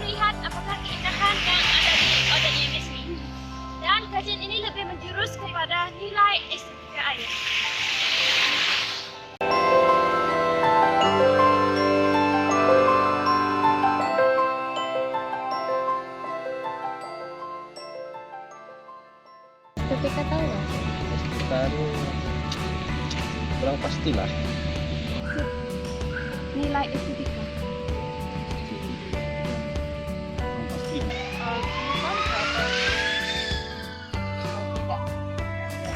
melihat apakah keindahan yang ada di ODGMS ini. Dan kajian ini lebih menjurus kepada nilai estetika air. Estetika tahu nggak? Estetika itu kurang pastilah. Nilai estetika.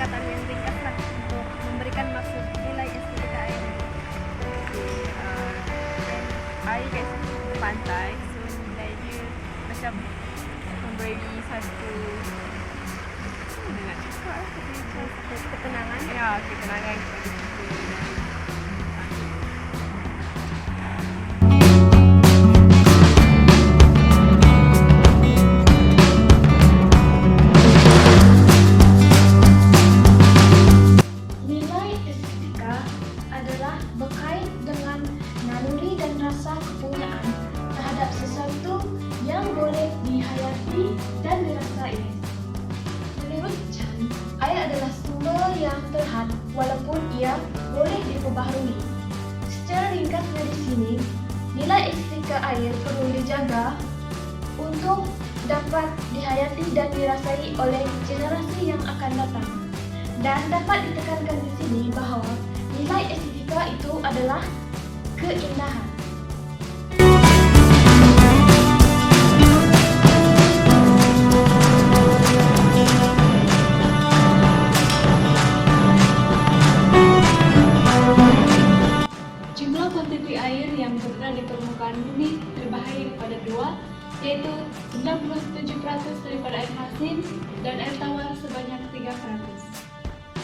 Kata yang ringkas lah untuk memberikan maksud nilai estetika air. Air kat pantai, so nilainya macam memberi satu nak cakap Satu ketenangan. ya ketenangan kepada kita. Nilai estetika adalah berkait dengan naluri dan rasa kepunyaan terhadap sesuatu yang boleh dihayati dan dirasai. Menurut Chan, air adalah sumber yang terhad walaupun ia boleh diperbaharui. Secara ringkasnya di sini, nilai estetika air perlu dijaga untuk dapat dihayati dan dirasai oleh generasi yang akan datang. Dan dapat ditekankan di sini bahawa nilai estetika itu adalah keindahan. Jumlah kuantiti air yang berada di permukaan bumi terbahagi kepada dua, yaitu 97% daripada air asin dan air tawar sebanyak 3%.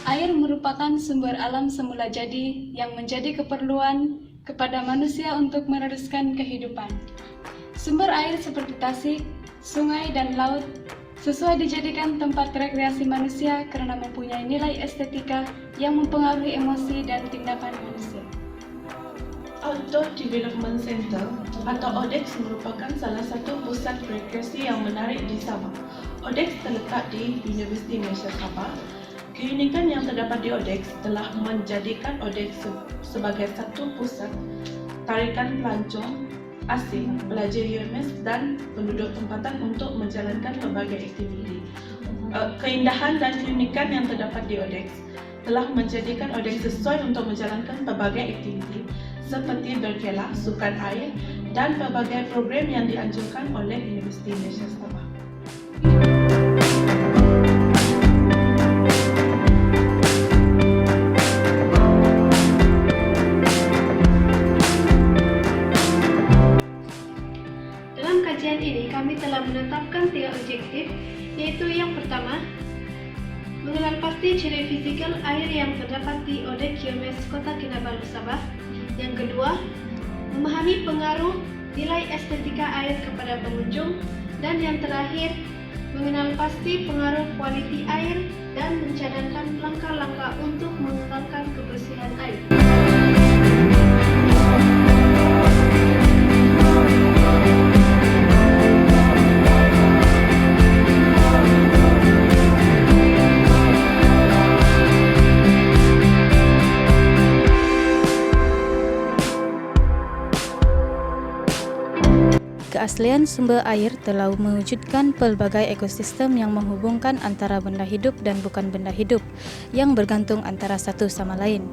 Air merupakan sumber alam semula jadi yang menjadi keperluan kepada manusia untuk meneruskan kehidupan. Sumber air seperti tasik, sungai, dan laut sesuai dijadikan tempat rekreasi manusia karena mempunyai nilai estetika yang mempengaruhi emosi dan tindakan manusia. Outdoor Development Center atau ODEX merupakan salah satu pusat rekreasi yang menarik di Sabah. ODEX terletak di Universiti Malaysia Sabah. Keunikan yang terdapat di ODEX telah menjadikan ODEX sebagai satu pusat tarikan pelancong asing, pelajar UMS dan penduduk tempatan untuk menjalankan pelbagai aktiviti. Keindahan dan keunikan yang terdapat di ODEX telah menjadikan ODEX sesuai untuk menjalankan pelbagai aktiviti seperti berkelah, sukan air dan pelbagai program yang dianjurkan oleh Universiti Malaysia Sabah. Dalam kajian ini kami telah menetapkan 3 objektif, yaitu yang pertama, mengenal pasti ciri fisikal air yang terdapat di ODEX UMS Kota Kinabalu Sabah. Yang kedua, memahami pengaruh nilai estetika air kepada pengunjung. Dan yang terakhir, mengenal pasti pengaruh kualiti air dan mencadangkan langkah-langkah untuk mengekalkan kebersihan air. Keaslian sumber air telah mewujudkan pelbagai ekosistem yang menghubungkan antara benda hidup dan bukan benda hidup yang bergantung antara satu sama lain.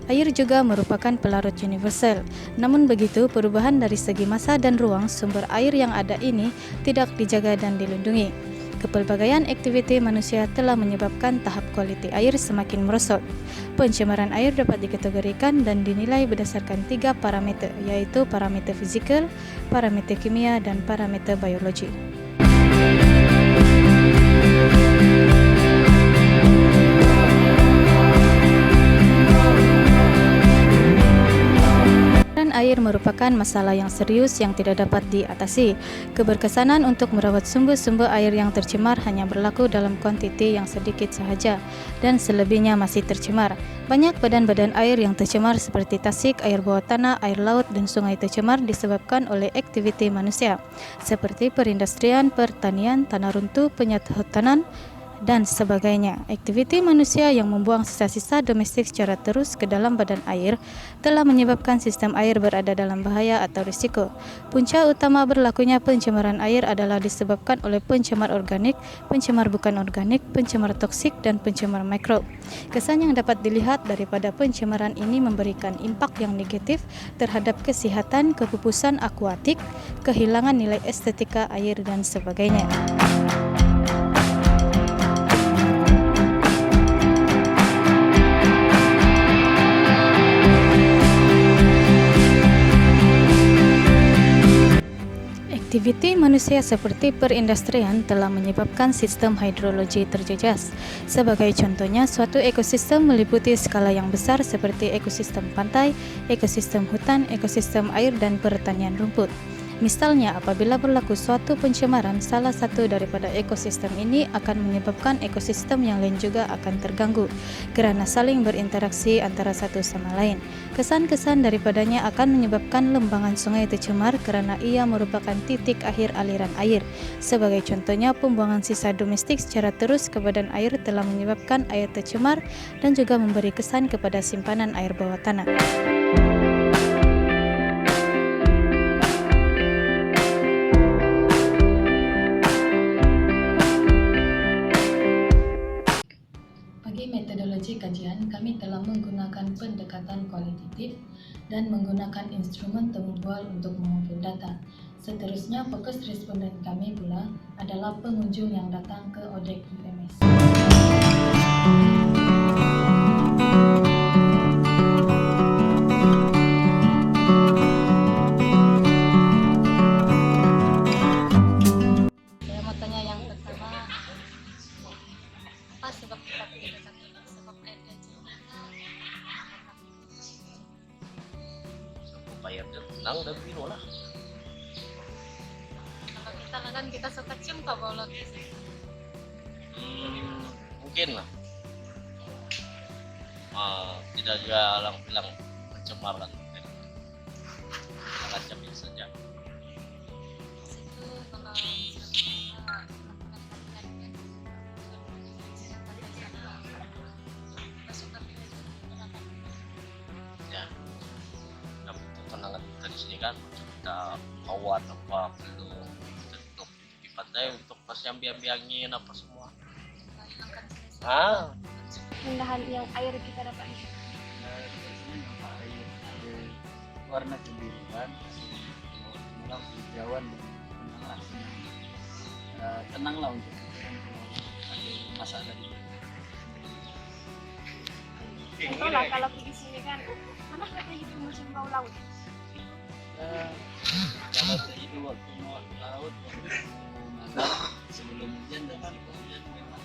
Air juga merupakan pelarut universal. Namun begitu, perubahan dari segi masa dan ruang sumber air yang ada ini tidak dijaga dan dilindungi. Kepelbagaian aktiviti manusia telah menyebabkan tahap kualiti air semakin merosot. Pencemaran air dapat dikategorikan dan dinilai berdasarkan 3 parameter, yaitu parameter fizikal, parameter kimia, dan parameter biologi. Pencemaran air merupakan masalah yang serius yang tidak dapat diatasi. Keberkesanan untuk merawat sumber-sumber air yang tercemar hanya berlaku dalam kuantiti yang sedikit sahaja dan selebihnya masih tercemar. Banyak badan-badan air yang tercemar seperti tasik, air bawah tanah, air laut, dan sungai tercemar disebabkan oleh aktiviti manusia seperti perindustrian, pertanian, tanah runtuh, penyetotanan, dan sebagainya. Aktiviti manusia yang membuang sisa-sisa domestik secara terus ke dalam badan air telah menyebabkan sistem air berada dalam bahaya atau risiko. Punca utama berlakunya pencemaran air adalah disebabkan oleh pencemar organik, pencemar bukan organik, pencemar toksik, dan pencemar mikrob. Kesan yang dapat dilihat daripada pencemaran ini memberikan impak yang negatif terhadap kesehatan, kepupusan akuatik, kehilangan nilai estetika air, dan sebagainya. Aktiviti manusia seperti perindustrian telah menyebabkan sistem hidrologi terjejas. Sebagai contohnya, suatu ekosistem meliputi skala yang besar seperti ekosistem pantai, ekosistem hutan, ekosistem air, dan pertanian rumput. Misalnya, apabila berlaku suatu pencemaran, salah satu daripada ekosistem ini akan menyebabkan ekosistem yang lain juga akan terganggu kerana saling berinteraksi antara satu sama lain. Kesan-kesan daripadanya akan menyebabkan lembangan sungai tercemar kerana ia merupakan titik akhir aliran air. Sebagai contohnya, pembuangan sisa domestik secara terus ke badan air telah menyebabkan air tercemar dan juga memberi kesan kepada simpanan air bawah tanah. Bagi metodologi kajian, kami telah menggunakan pendekatan kualitatif dan menggunakan instrumen temu bual untuk mengumpul data. Seterusnya, fokus responden kami pula adalah pengunjung yang datang ke ODEC UMS. Saya mau tanya yang pertama, apa sebab kita pilih sebab air Supaya dia tenang dan biru lah. Kalau kita kan kita suka cium ke bau laut. Mungkin lah. Tidak juga orang bilang pencemaran. Macam biasa saja. Itu kalau Ya, yang untuk kenangan kita di sini kan kita kawan apa perlu untuk di pantai untuk pas yang biang-biangin apa semua. Keindahan yang air kita dapat. Warna kebiruan, malam hijauan dan tenanglah untuk ada masalah di Itulah kalau pergi sini kan, mana katanya itu musim bau laut. kalau itu waktu mau laut malam sebelum hujan dan setelah hujan memang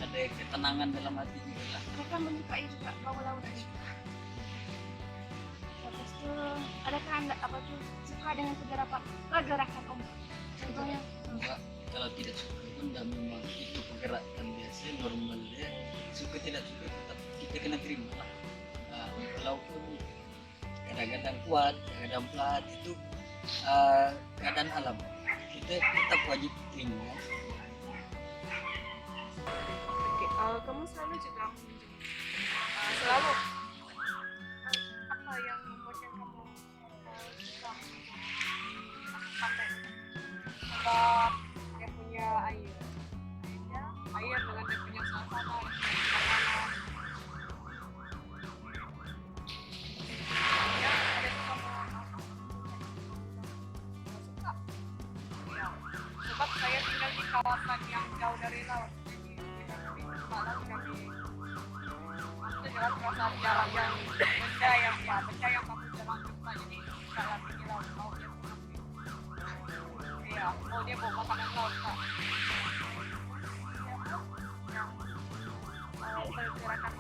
ada ketenangan dalam hati juga lah. Mereka menyukai juga bau laut. Lepas itu, adakah anda suka dengan pergerakan ombak? Contohnya, Enggak, kalau tidak suka pun dan memang itu pergerakan biasa normal dia, suka tidak suka tetap kita kena terima lah. Walaupun kadang-kadang kuat, kadang-kadang pelat, itu keadaan alam, kita tetap wajib terima. Kamu selalu juga selalu apa yang membuatkan kamu suka pantai? Sebab dia punya air dengan dia punya suasana ya, ada kamu suka ya, sebab saya tinggal di kawasan yang jauh dari laut. Jalan perasaan jalan yang benda yang bagus jalan cepat, jadi jalan tinggi laut mau dia iya mau dia bawa makanan laut kak yang pergerakan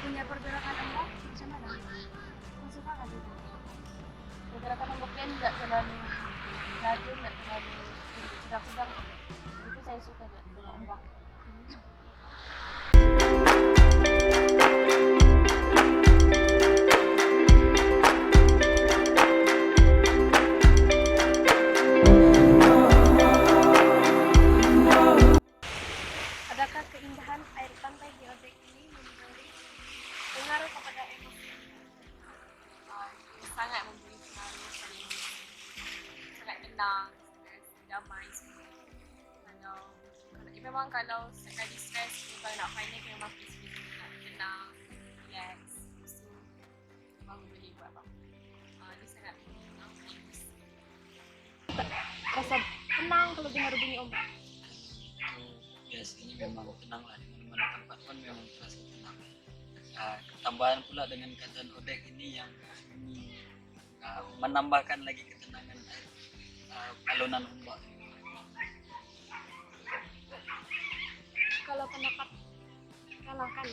punya pergerakan ombak macam mana? Kamu suka nggak gitu? Pergerakan ombaknya nggak terlalu laju, nggak terlalu sedang-sedang. Itu saya suka dengan ombak. Adakah keindahan air pantai di Odek ini memberi pengaruh kepada emosi? Sangat memberi pengaruh pada emosi. Sangat tenang, damai semua. Kalau sekali stres, kalau nak main ni memang peaceful, nak tenang, relax. So, baru boleh buat apa. Dia sangat tenang. Rasa tenang kalau dengar bunyi ombak. Biasanya memang tenang lah, di mana tempat pun memang terasa tenang. Tambahan pula dengan keadaan Odek ini yang menambahkan lagi ketenangan air, alunan ombak. Kalau pendapat kalahkan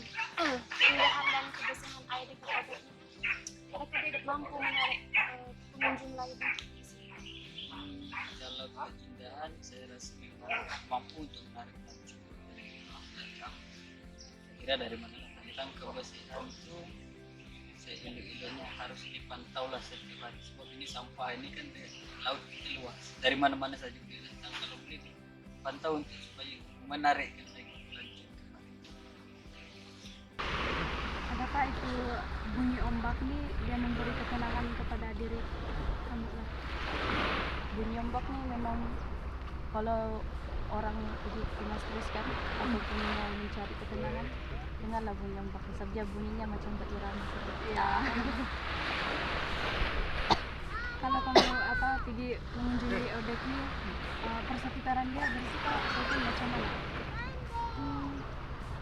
keindahan dan kebersihan air di kota Odek ini, kira-kira tidak mampu menarik pengunjung lain. Kalau keindahan, saya rasa memang mampu untuk menarik pengunjung. Kira dari mana tentang kebersihan itu, saya ilmu-ilmunya harus dipantau lah setiap hari. Sebab ini sampah ini kan laut itu luas, dari mana-mana saja boleh datang. Kalau boleh dipantau untuk supaya menarik lagi lanjut. Adakah itu bunyi ombak ini dia memberi ketenangan kepada diri kamu lah? Bunyi ombak nih memang kalau orang lagi kena stres kan ataupun mau mencari ketenangan, dengarlah bunyi ombak. Saja bunyinya macam berirama seperti Kalau kamu pergi mengunjungi Odek ini, persekitaran dia bersih kah ataupun macam mana?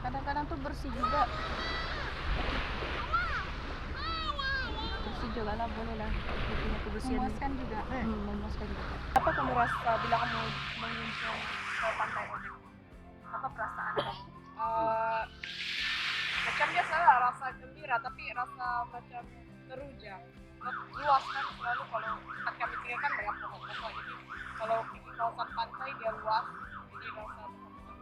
Kadang-kadang tuh bersih juga. Bersih juga lah, boleh lah. Punya kebersihan. Memuaskan juga. Memuaskan juga. Apa kamu rasa bila kamu mengunjung ke pantai Odek? Apa perasaan kamu? Macam biasa lah, rasa gembira, tapi rasa macam teruja. Luas kan selalu kalau kami tinggal kan banyak pokok-pokok, jadi kalau pergi kawasan pantai dia luas, jadi rasa teruja.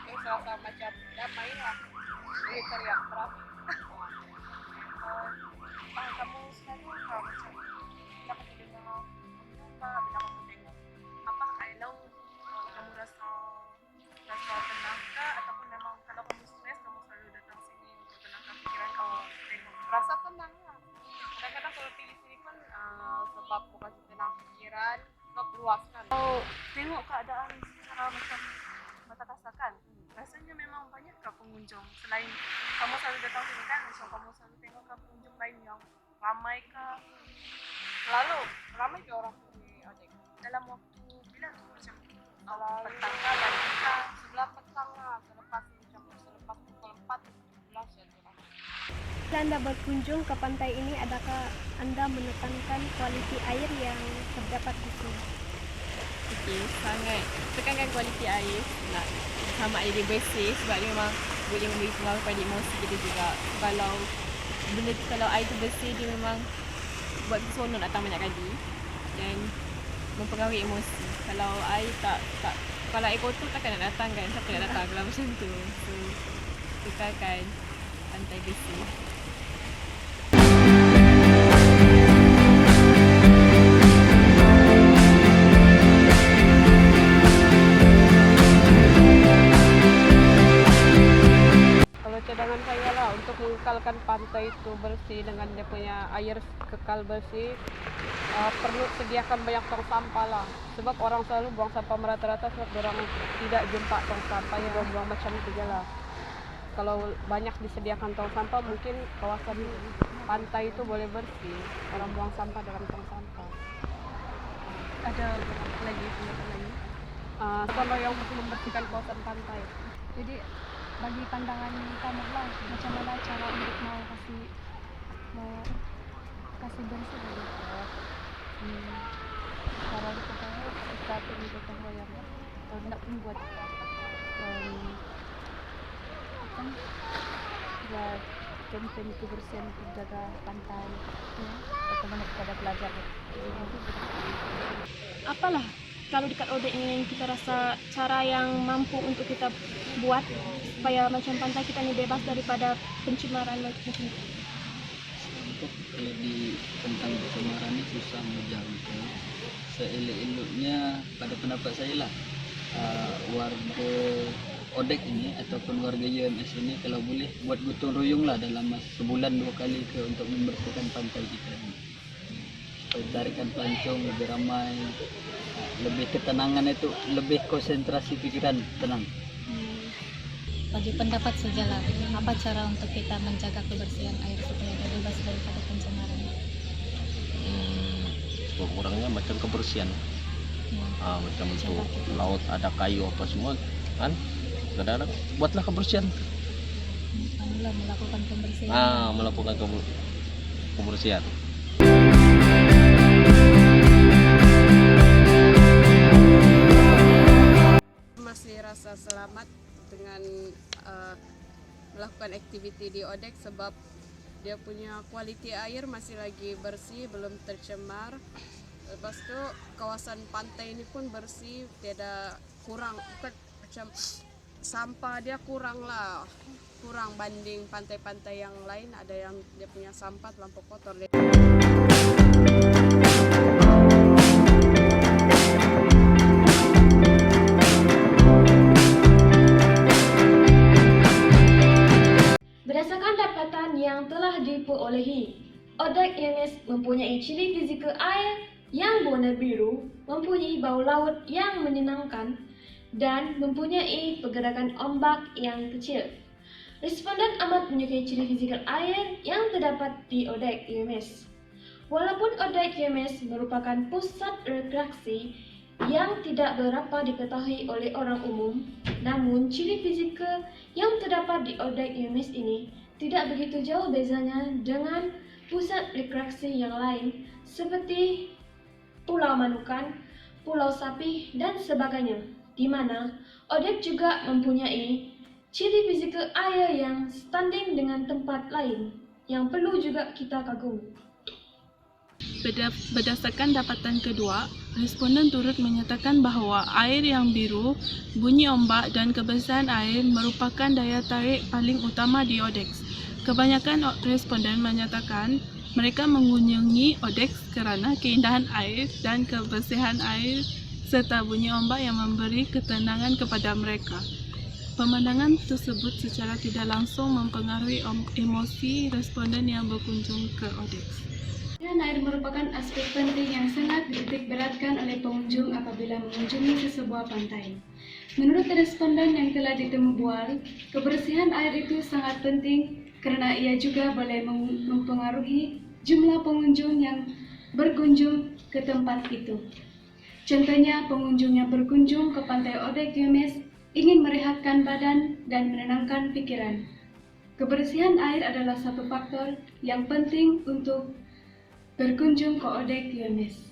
Terus rasa macam damai lah, jadi teriak terapi. Kamu selalu macam bila kamu dengar ombak, bila kamu tengok apa laut, kamu rasa tenang kah, ataupun memang kalau kamu stres kamu selalu datang sini untuk tenangkan pikiran kamu tengok rasa tenang lah. Kadang-kadang kalau pilih sini pun sebab bukan tenang pikiran, sebab luas kan. Kalau tengok keadaan secara macam mata kasar kan, rasanya memang banyak kah pengunjung selain kamu selalu datang sini kan, macam kamu selalu tengok kah pengunjung lain yang ramai kah? Selalu ramai ke orang di Odek dalam waktu bila tu macam awal petang lah, pagi kah, sebelah petang lah, selepas pukul 4 11 ya. Bila Anda berkunjung ke pantai ini, adakah Anda menekankan kualiti air yang terdapat di sini? Okey, sangat tekankan kualiti air, nak sama air dia bersih sebab dia memang boleh memberi pengaruh pada emosi kita juga. Kalau air tu bersih, dia memang buat kita seronok datang banyak kali dan mempengaruhi emosi. Kalau air kalau air kotor takkan nak datang kan, siapa nak datang kalau macam tu. So, tekankan pantai bersih. Kalau cadangan saya lah untuk mengekalkan pantai itu bersih dengan dia punya air kekal bersih, perlu sediakan banyak tong sampah lah. Sebab orang selalu buang sampah merata-rata sebab orang tidak jumpa tong sampah yang buang-buang macam itu je lah. Kalau banyak disediakan tong sampah, mungkin kawasan pantai itu boleh bersih. Orang buang sampah dalam tong sampah. Ada lagi pendapat lagi? Kalau yang untuk membersihkan kawasan pantai. Jadi bagi pandangan kamu lah, macam mana cara untuk mau kasih bersih dari Cara kita tahu kita pergi ke tempat yang kalau nak pun buat buat campaign kebersihan untuk jaga pantai, bagaimana kepada pelajar. Apalah kalau dekat ODEK ini kita rasa cara yang mampu untuk kita buat supaya macam pantai kita ini bebas daripada pencemaran macam itu. Untuk kalau di tentang pencemaran ini susah menjangkau. Seelok-eloknya pada pendapat saya lah, warga ODEK ini ataupun warga UMS ini kalau boleh buat gotong royong lah dalam sebulan 2 kali untuk membersihkan pantai kita ini. Supaya tarikan pelancong lebih ramai, lebih ketenangan, itu lebih konsentrasi pikiran tenang. Bagi pendapat sajalah, apa cara untuk kita menjaga kebersihan air supaya bebas daripada pencemaran? Kurangnya macam kebersihan, macam untuk laut ada kayu apa semua kan, kadang-kadang buatlah kebersihan. Melakukan pembersihan. Melakukan kebersihan. Masih rasa selamat dengan melakukan aktiviti di ODEK sebab dia punya kualiti air masih lagi bersih, belum tercemar. Lepas tu kawasan pantai ini pun bersih, tiada kurang, bukan macam sampah dia kurang banding pantai-pantai yang lain, ada yang dia punya sampah terlampau kotor. Berdasarkan dapatan yang telah diperolehi, ODEK UMS mempunyai ciri fizikal air yang berwarna biru, mempunyai bau laut yang menyenangkan, dan mempunyai pergerakan ombak yang kecil. Responden amat menyukai ciri fizikal air yang terdapat di ODEK UMS. Walaupun ODEK UMS merupakan pusat rekreasi yang tidak berapa diketahui oleh orang umum, namun ciri fizikal yang terdapat di ODEK UMS ini tidak begitu jauh bezanya dengan pusat rekreasi yang lain seperti Pulau Manukan, Pulau Sapi, dan sebagainya, di mana ODEK juga mempunyai ciri fizikal air yang standing dengan tempat lain yang perlu juga kita kagumi. Berdasarkan dapatan kedua, responden turut menyatakan bahawa air yang biru, bunyi ombak dan kebersihan air merupakan daya tarik paling utama di ODEK. Kebanyakan responden menyatakan mereka mengunjungi ODEK kerana keindahan air dan kebersihan air serta bunyi ombak yang memberi ketenangan kepada mereka. Pemandangan tersebut secara tidak langsung mempengaruhi emosi responden yang berkunjung ke ODEK. Air merupakan aspek penting yang sangat dititik beratkan oleh pengunjung apabila mengunjungi sesebuah pantai. Menurut responden yang telah ditemu bual, kebersihan air itu sangat penting kerana ia juga boleh mempengaruhi jumlah pengunjung yang berkunjung ke tempat itu. Contohnya, pengunjung yang berkunjung ke pantai ODEK UMS ingin merehatkan badan dan menenangkan pikiran. Kebersihan air adalah satu faktor yang penting untuk berkunjung ke ODEK UMS.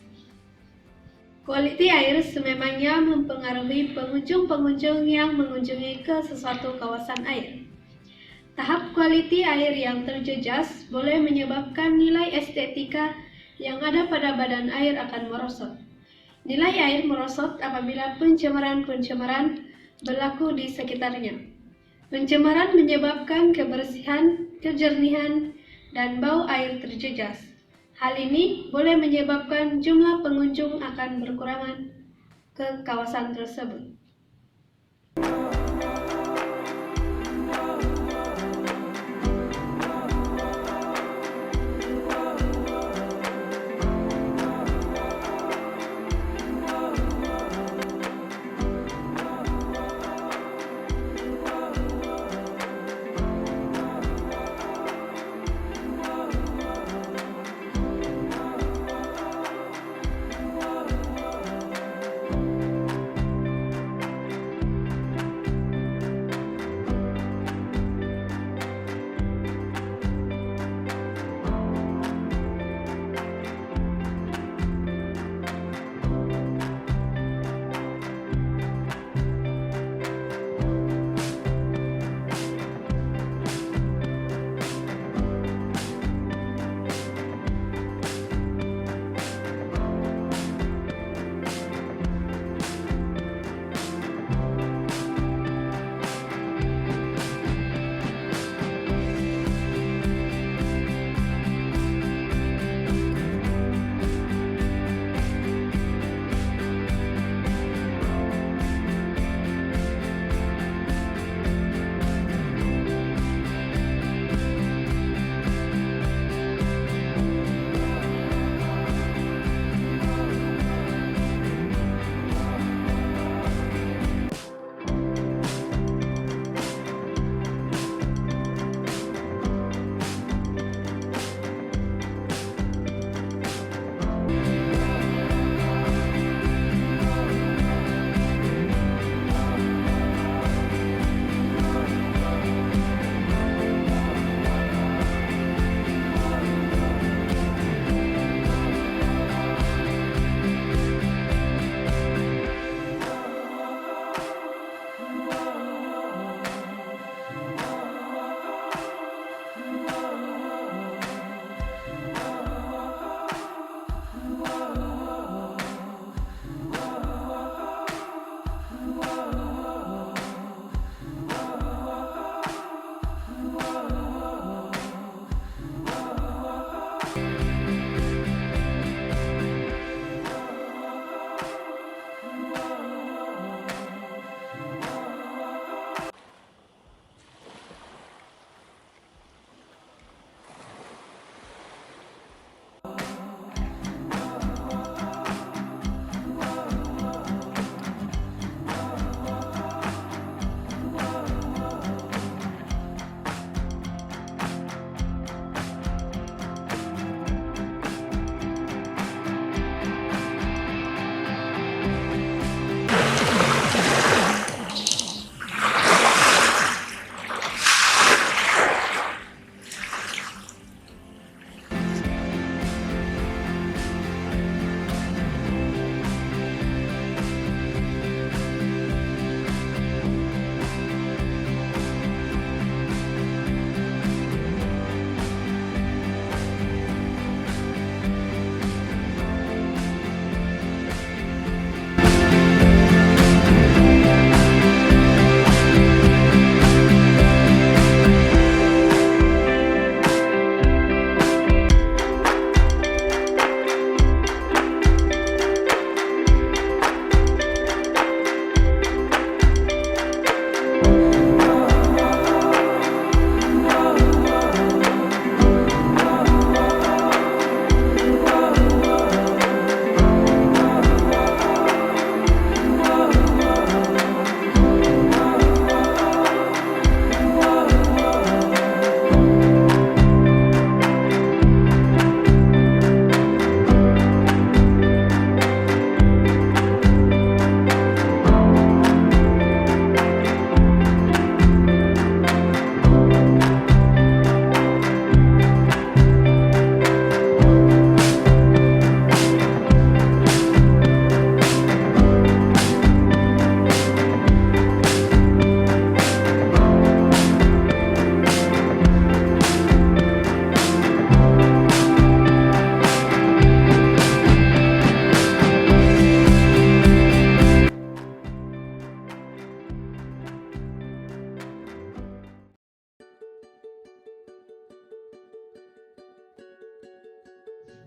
Kualiti air sememangnya mempengaruhi pengunjung-pengunjung yang mengunjungi ke sesuatu kawasan air. Tahap kualiti air yang terjejas boleh menyebabkan nilai estetika yang ada pada badan air akan merosot. Nilai air merosot apabila pencemaran berlaku di sekitarnya. Pencemaran menyebabkan kebersihan, kejernihan, dan bau air terjejas. Hal ini boleh menyebabkan jumlah pengunjung akan berkurangan ke kawasan tersebut.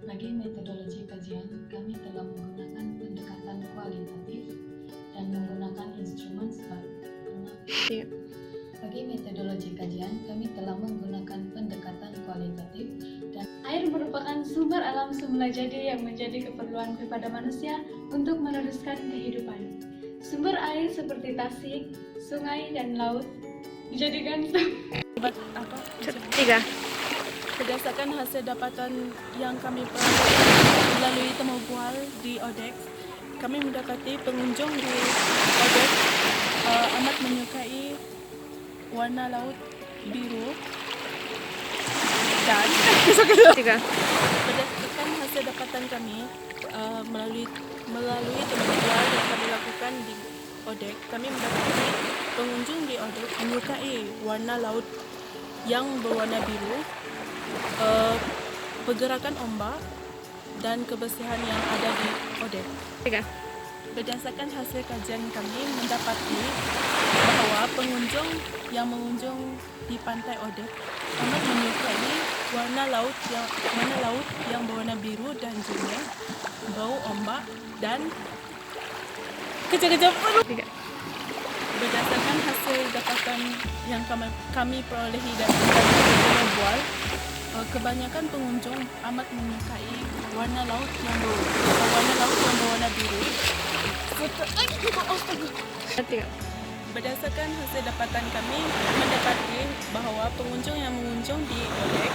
Bagi metodologi kajian, kami telah menggunakan pendekatan kualitatif dan menggunakan instrumen Iya. Bagi metodologi kajian, kami telah menggunakan pendekatan kualitatif dan Air merupakan sumber alam semula jadi yang menjadi keperluan kepada manusia untuk meneruskan kehidupan. Sumber air seperti tasik, sungai, dan laut dijadikan Berdasarkan hasil dapatan yang kami peroleh melalui temu bual di ODEX, kami mendapati pengunjung di ODEX amat menyukai warna laut biru dan berdasarkan hasil dapatan kami melalui temu bual yang kami lakukan di ODEX, kami mendapati pengunjung di ODEX menyukai warna laut yang berwarna biru, pergerakan ombak dan kebersihan yang ada di ODEX. Berdasarkan hasil kajian kami mendapati bahawa pengunjung yang mengunjung di pantai ODEX amat menyukai warna laut yang berwarna biru dan jernih, bau ombak dan kejap-kejap. Berdasarkan hasil dapatan yang kami perolehi dari temu bual, kebanyakan pengunjung amat menyukai warna laut yang berwarna biru. Berdasarkan hasil dapatan kami mendapati bahawa pengunjung yang mengunjung di ODEX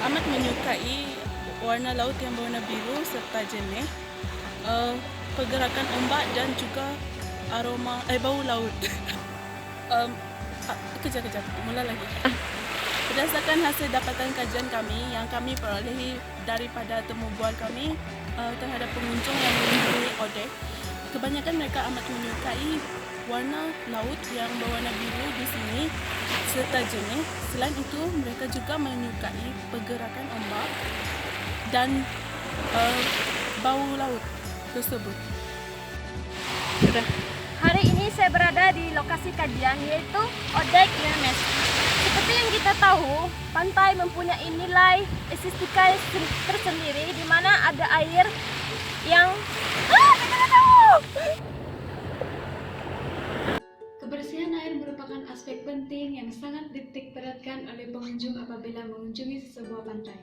amat menyukai warna laut yang berwarna biru serta jernih, pergerakan ombak dan juga aroma bau laut. Kejap, mula lagi. Berdasarkan hasil dapatan kajian kami yang kami perolehi daripada temu bual kami terhadap pengunjung yang mengunjungi ODEX, kebanyakan mereka amat menyukai warna laut yang berwarna biru di sini serta jernih. Selain itu, mereka juga menyukai pergerakan ombak dan bau laut tersebut. Hari ini saya berada di lokasi kajian yaitu ODEX Irmes. Seperti yang kita tahu, pantai mempunyai nilai estetika tersendiri di mana ada air yang Kebersihan air merupakan aspek penting yang sangat dititik beratkan oleh pengunjung apabila mengunjungi sebuah pantai.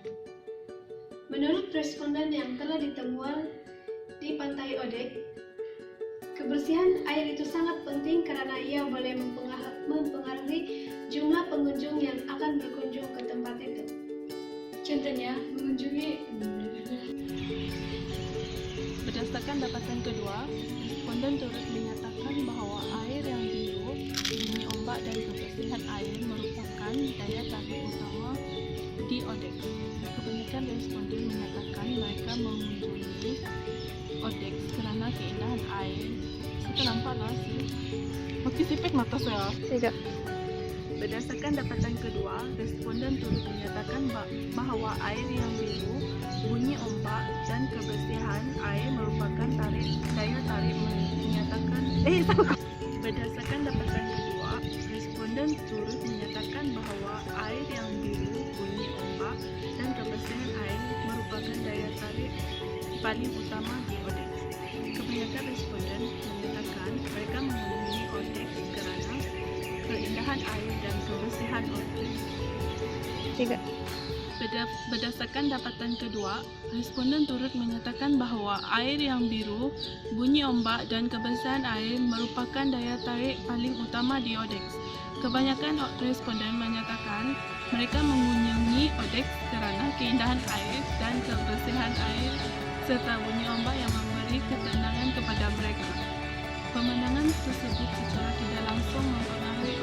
Menurut responden yang telah ditemuan di pantai ODEX, kebersihan air itu sangat penting karena ia boleh mempengaruhi jumlah pengunjung yang akan berkunjung ke tempat itu. Contohnya, mengunjungi Berdasarkan dapatan kedua, responden turut menyatakan bahawa air yang biru, bunyi ombak dan kebersihan air merupakan daya tarik utama di ODEX. Kebanyakan responden menyatakan mereka mengunjungi ODEX kerana keindahan air. Kita nampaklah sih. Makin sipit mata saya. Berdasarkan dapatan kedua, responden turut menyatakan bahawa air yang biru, bunyi ombak dan kebersihan air merupakan daya tarik menyatakan. Berdasarkan dapatan kedua, responden turut menyatakan bahawa air yang biru, bunyi ombak dan kebersihan air merupakan daya tarik paling utama di ODEX. Kebanyakan responden menyatakan mereka mengunjungi ODEX kerana keindahan air dan kebersihan ODEX. Berdasarkan dapatan kedua, responden turut menyatakan bahawa air yang biru, bunyi ombak dan kebersihan air merupakan daya tarik paling utama di ODEX. Kebanyakan responden menyatakan mereka mengunjungi ODEX kerana keindahan air dan kebersihan air serta bunyi ombak yang memberi ketenangan kepada mereka. Pemandangan tersebut secara tidak langsung mempengaruhi